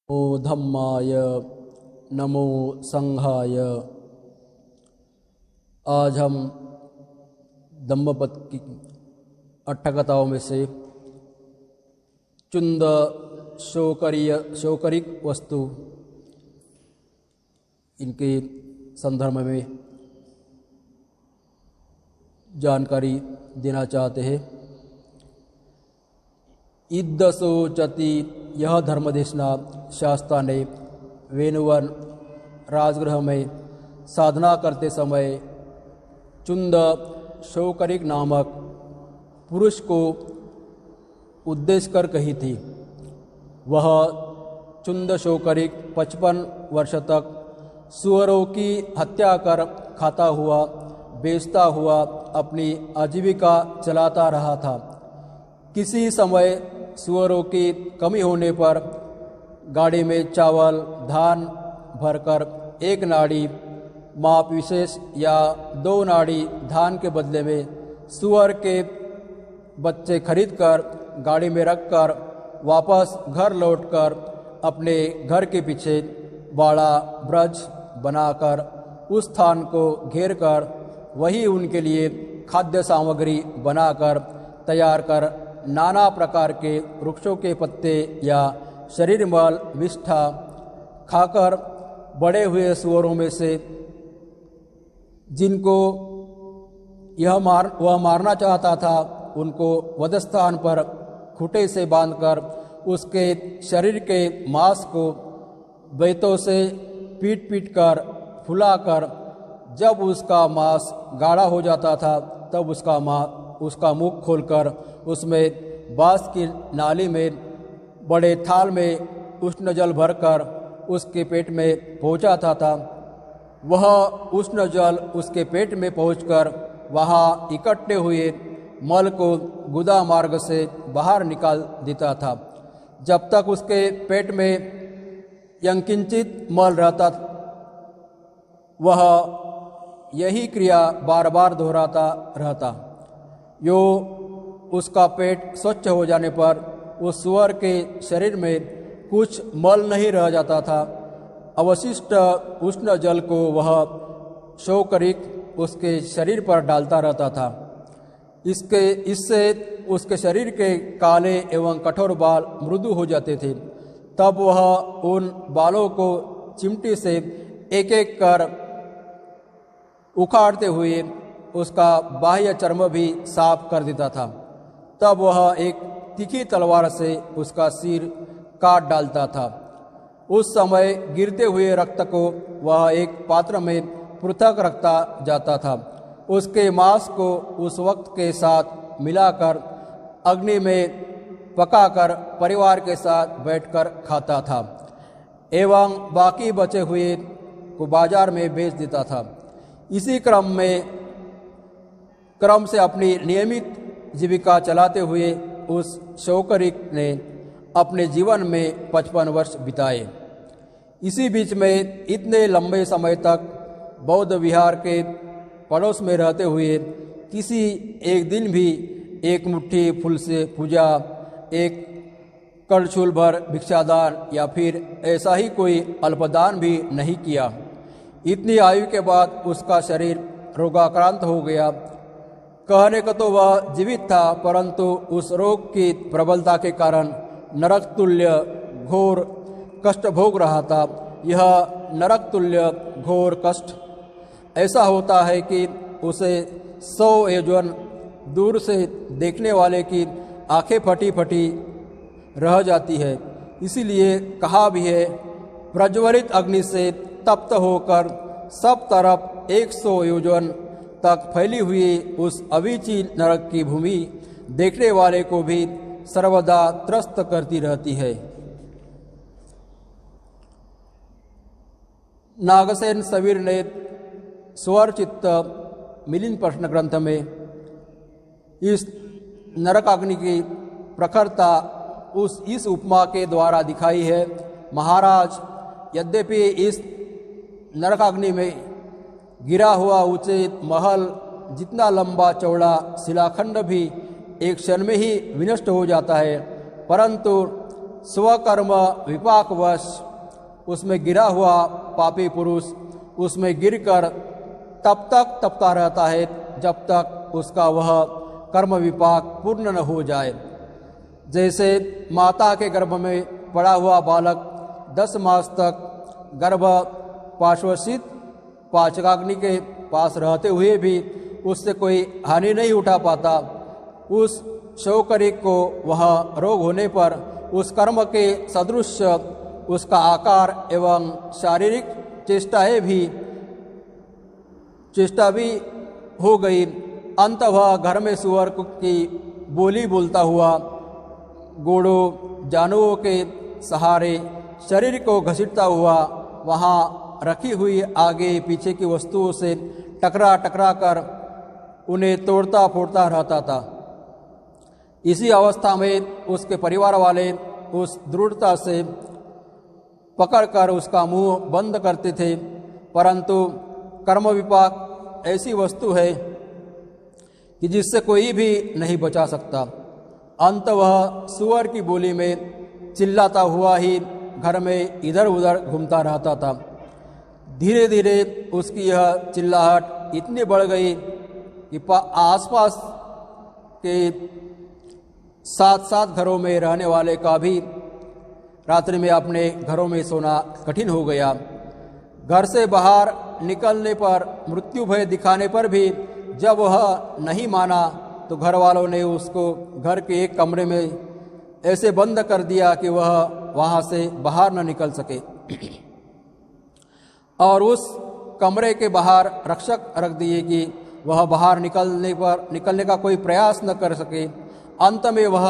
नमो धम्माय नमो संघाय। आज हम धम्मपद की अट्ठकथाओं में से चुंद शोकरिक वस्तु इनके संदर्भ में जानकारी देना चाहते हैं। इद्दसोचति यह धर्मदेशना शास्त्रा ने वेणुवन राजगृह में साधना करते समय चुंद शोकरिक नामक पुरुष को उद्देश्य कर कही थी। वह चुंद शोकरिक 55 वर्ष तक सुअरों की हत्या कर खाता हुआ बेचता हुआ अपनी आजीविका चलाता रहा था। किसी समय सुअरों की कमी होने पर गाड़ी में चावल धान भरकर एक नाड़ी माप विशेष या 2 नाड़ी धान के बदले में सुअर के बच्चे खरीदकर गाड़ी में रखकर वापस घर लौटकर अपने घर के पीछे बाड़ा ब्रज बनाकर उस स्थान को घेर कर वही उनके लिए खाद्य सामग्री बनाकर तैयार कर नाना प्रकार के वृक्षों के पत्ते या शरीर मल विष्ठा खाकर बड़े हुए सुअरों में से जिनको वह मारना चाहता था उनको वधस्थान पर खूंटे से बांधकर उसके शरीर के मांस को बैतों से पीट पीट कर फुलाकर जब उसका मांस गाढ़ा हो जाता था तब उसका मुख खोलकर उसमें बांस की नाली में बड़े थाल में उष्ण जल भरकर उसके पेट में पहुंचाता था। वह उष्ण जल उसके पेट में पहुंचकर वहां इकट्ठे हुए मल को गुदा मार्ग से बाहर निकाल देता था। जब तक उसके पेट में यंकिंचित मल रहता वह यही क्रिया बार बार दोहराता रहता। यो उसका पेट स्वच्छ हो जाने पर उस सुअर के शरीर में कुछ मल नहीं रह जाता था। अवशिष्ट उष्ण जल को वह शोकरिक उसके शरीर पर डालता रहता था। इससे उसके शरीर के काले एवं कठोर बाल मृदु हो जाते थे। तब वह उन बालों को चिमटी से एक एक कर उखाड़ते हुए उसका बाह्य चर्म भी साफ कर देता था। तब वह एक तीखी तलवार से उसका सिर काट डालता था। उस समय गिरते हुए रक्त को वह एक पात्र में पृथक रखता जाता था। उसके मांस को उस वक्त के साथ मिलाकर अग्नि में पकाकर परिवार के साथ बैठकर खाता था एवं बाकी बचे हुए को बाजार में बेच देता था। इसी क्रम से अपनी नियमित जीविका चलाते हुए उस शोकरिक ने अपने जीवन में 55 वर्ष बिताए। इसी बीच में इतने लंबे समय तक बौद्ध विहार के पड़ोस में रहते हुए किसी एक दिन भी एक मुट्ठी फूल से पूजा, एक कड़छुल भर भिक्षादान या फिर ऐसा ही कोई अल्पदान भी नहीं किया। इतनी आयु के बाद उसका शरीर रोगाक्रांत हो गया। कहने को तो वह जीवित था, परंतु उस रोग की प्रबलता के कारण नरक तुल्य घोर कष्ट भोग रहा था। यह नरक तुल्य घोर कष्ट ऐसा होता है कि उसे 100 योजन दूर से देखने वाले की आंखें फटी फटी रह जाती है। इसीलिए कहा भी है, प्रज्वलित अग्नि से तप्त होकर सब तरफ 100 योजन तक फैली हुई उस अविची नरक की भूमि देखने वाले को भी सर्वदा त्रस्त करती रहती है। नागसेन सवीर ने स्वरचित्त मिलिंद प्रश्न ग्रंथ में इस नरकाग्नि की प्रखरता इस उपमा के द्वारा दिखाई है। महाराज, यद्यपि इस नरकाग्नि में गिरा हुआ ऊंचे महल जितना लंबा चौड़ा शिलाखंड भी एक क्षण में ही विनष्ट हो जाता है, परंतु स्वकर्म विपाकवश उसमें गिरा हुआ पापी पुरुष उसमें गिरकर तब तक तपता रहता है जब तक उसका वह कर्म विपाक पूर्ण न हो जाए। जैसे माता के गर्भ में पड़ा हुआ बालक 10 मास तक गर्भ पार्श्वसित पाचकाग्नि के पास रहते हुए भी उससे कोई हानि नहीं उठा पाता, उस शौकरिक को वह रोग होने पर उस कर्म के सदृश उसका आकार एवं शारीरिक चेष्टा भी हो गई। अंत वह घर में सुअर की बोली बोलता हुआ गोड़ों जानुओं के सहारे शरीर को घसीटता हुआ वहाँ रखी हुई आगे पीछे की वस्तुओं से टकरा टकरा कर उन्हें तोड़ता फोड़ता रहता था। इसी अवस्था में उसके परिवार वाले उस दृढ़ता से पकड़कर उसका मुंह बंद करते थे, परंतु कर्म विपाक ऐसी वस्तु है कि जिससे कोई भी नहीं बचा सकता। अंत वह सुअर की बोली में चिल्लाता हुआ ही घर में इधर उधर घूमता रहता था। धीरे धीरे उसकी यह चिल्लाहट इतनी बढ़ गई कि आसपास के 7-7 घरों में रहने वाले का भी रात्रि में अपने घरों में सोना कठिन हो गया। घर से बाहर निकलने पर मृत्यु भय दिखाने पर भी जब वह नहीं माना तो घर वालों ने उसको घर के एक कमरे में ऐसे बंद कर दिया कि वह वहाँ से बाहर न निकल सके और उस कमरे के बाहर रक्षक रख दिए कि वह बाहर निकलने का कोई प्रयास न कर सके। अंत में वह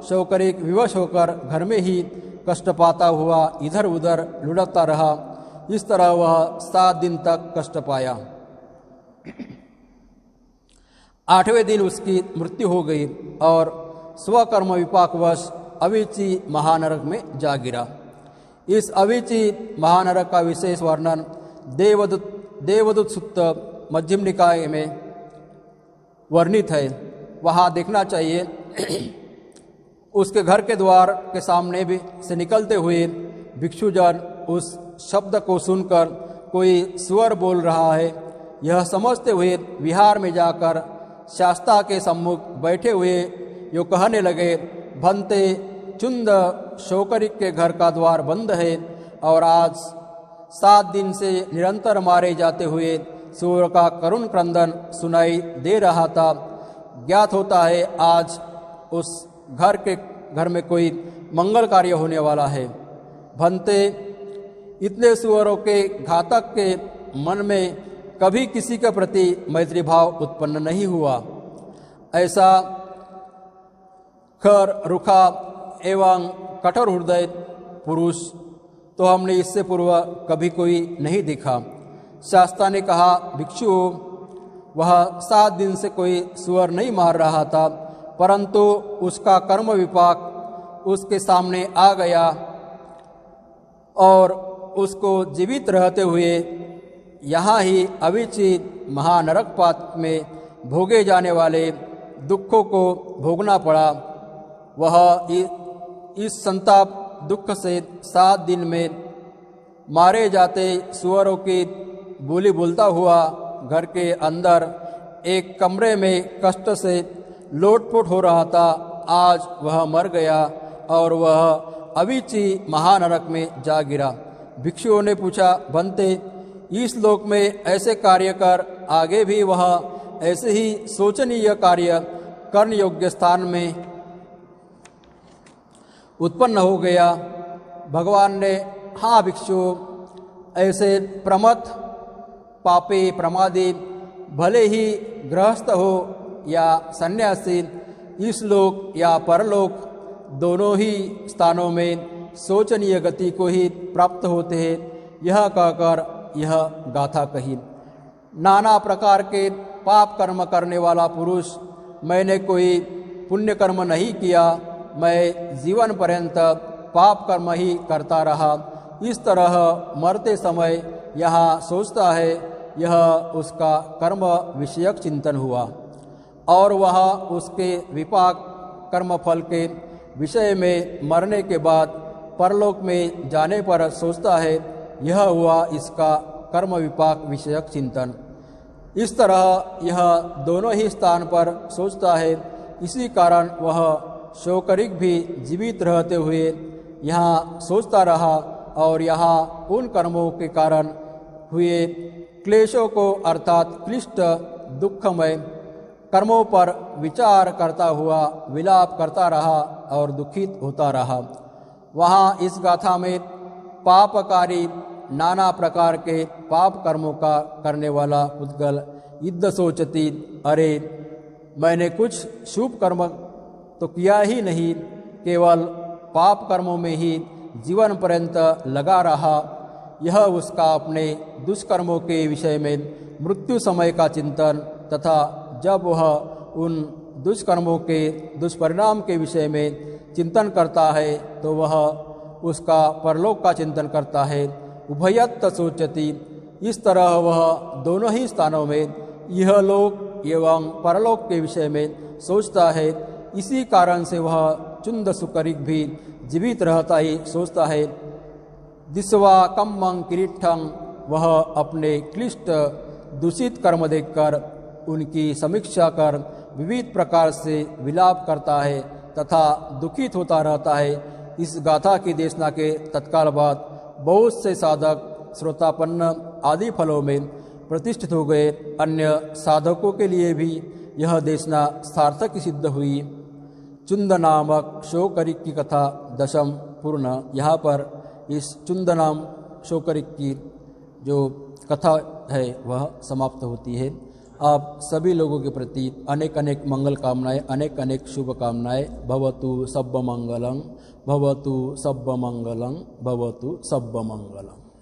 शौकरिक विवश होकर घर में ही कष्ट पाता हुआ इधर उधर लुढ़कता रहा। इस तरह वह 7 दिन तक कष्ट पाया। 8वें दिन उसकी मृत्यु हो गई और स्वकर्म विपाकवश अविची महानरक में जा गिरा। इस अविची महानरक का विशेष वर्णन देवदूत सुत्त मध्यम निकाय में वर्णित है, वहाँ देखना चाहिए। उसके घर के द्वार के सामने भी से निकलते हुए भिक्षुजन उस शब्द को सुनकर कोई सुअर बोल रहा है यह समझते हुए विहार में जाकर शास्ता के सम्मुख बैठे हुए यो कहने लगे, भंते चुंद शौकरिक के घर का द्वार बंद है और आज 7 दिन से निरंतर मारे जाते हुए सुअर का करुण क्रंदन सुनाई दे रहा था। ज्ञात होता है आज उस घर में कोई मंगल कार्य होने वाला है। भंते इतने सुअरों के घातक के मन में कभी किसी के प्रति मैत्री भाव उत्पन्न नहीं हुआ। ऐसा खर रुखा एवं कठोर हृदय पुरुष तो हमने इससे पूर्व कभी कोई नहीं देखा। शास्ता ने कहा, भिक्षु वह 7 दिन से कोई सुअर नहीं मार रहा था, परंतु उसका कर्म विपाक उसके सामने आ गया और उसको जीवित रहते हुए यहाँ ही अविची महानरकपात में भोगे जाने वाले दुखों को भोगना पड़ा। वह इस संताप दुख से 7 दिन में मारे जाते सुअरों की बोली बोलता हुआ घर के अंदर एक कमरे में कष्ट से लोटपोट हो रहा था। आज वह मर गया और वह अविची महानरक में जा गिरा। भिक्षुओं ने पूछा, भंते इस लोक में ऐसे कार्य कर आगे भी वह ऐसे ही शोचनीय कार्य करने योग्य स्थान में उत्पन्न हो गया। भगवान ने, हाँ भिक्षु, ऐसे प्रमथ पापी प्रमादी भले ही गृहस्थ हो या सन्यासी इस लोक या परलोक दोनों ही स्थानों में शोचनीय गति को ही प्राप्त होते हैं। यह कहकर यह गाथा कही। नाना प्रकार के पाप कर्म करने वाला पुरुष, मैंने कोई पुण्य कर्म नहीं किया, मैं जीवन पर्यंत पाप कर्म ही करता रहा। इस तरह मरते समय यहाँ सोचता है, यह उसका कर्म विषयक चिंतन हुआ और वह उसके विपाक कर्म फल के विषय में मरने के बाद परलोक में जाने पर सोचता है। यह हुआ इसका कर्म विपाक विषयक चिंतन। इस तरह यह दोनों ही स्थान पर सोचता है। इसी कारण वह शोकरिक भी जीवित रहते हुए यहाँ सोचता रहा और यहाँ उन कर्मों के कारण हुए क्लेशों को अर्थात क्लिष्ट दुखमय कर्मों पर विचार करता हुआ विलाप करता रहा और दुखित होता रहा। वहाँ इस गाथा में पापकारी नाना प्रकार के पाप कर्मों का करने वाला पुद्गल इद्द सोचती, अरे मैंने कुछ शुभ कर्म तो किया ही नहीं, केवल पाप कर्मों में ही जीवन पर्यंत लगा रहा। यह उसका अपने दुष्कर्मों के विषय में मृत्यु समय का चिंतन तथा जब वह उन दुष्कर्मों के दुष्परिणाम के विषय में चिंतन करता है तो वह उसका परलोक का चिंतन करता है। उभयत्त सोचती, इस तरह वह दोनों ही स्थानों में यह लोक एवं परलोक के विषय में सोचता है। इसी कारण से वह चुंद सुकरिक भी जीवित रहता ही सोचता है। दिस्वा कम्मं किरीटं, वह अपने क्लिष्ट दूषित कर्म देखकर उनकी समीक्षा कर विविध प्रकार से विलाप करता है तथा दुखित होता रहता है। इस गाथा की देशना के तत्काल बाद बहुत से साधक श्रोतापन्न आदि फलों में प्रतिष्ठित हो गए। अन्य साधकों के लिए भी यह देशना सार्थक सिद्ध हुई। चुंद नामक शोकरिक की कथा दशम पूर्ण। यहाँ पर इस चुंद नाम शोकरिक की जो कथा है वह समाप्त होती है। आप सभी लोगों के प्रति अनेक अनेक मंगल कामनाएं, अनेक अनेक शुभ कामनाएं। भवतु सब्ब मंगलं, भवतु सब्ब मंगलं, भवतु सब्ब मंगलम्।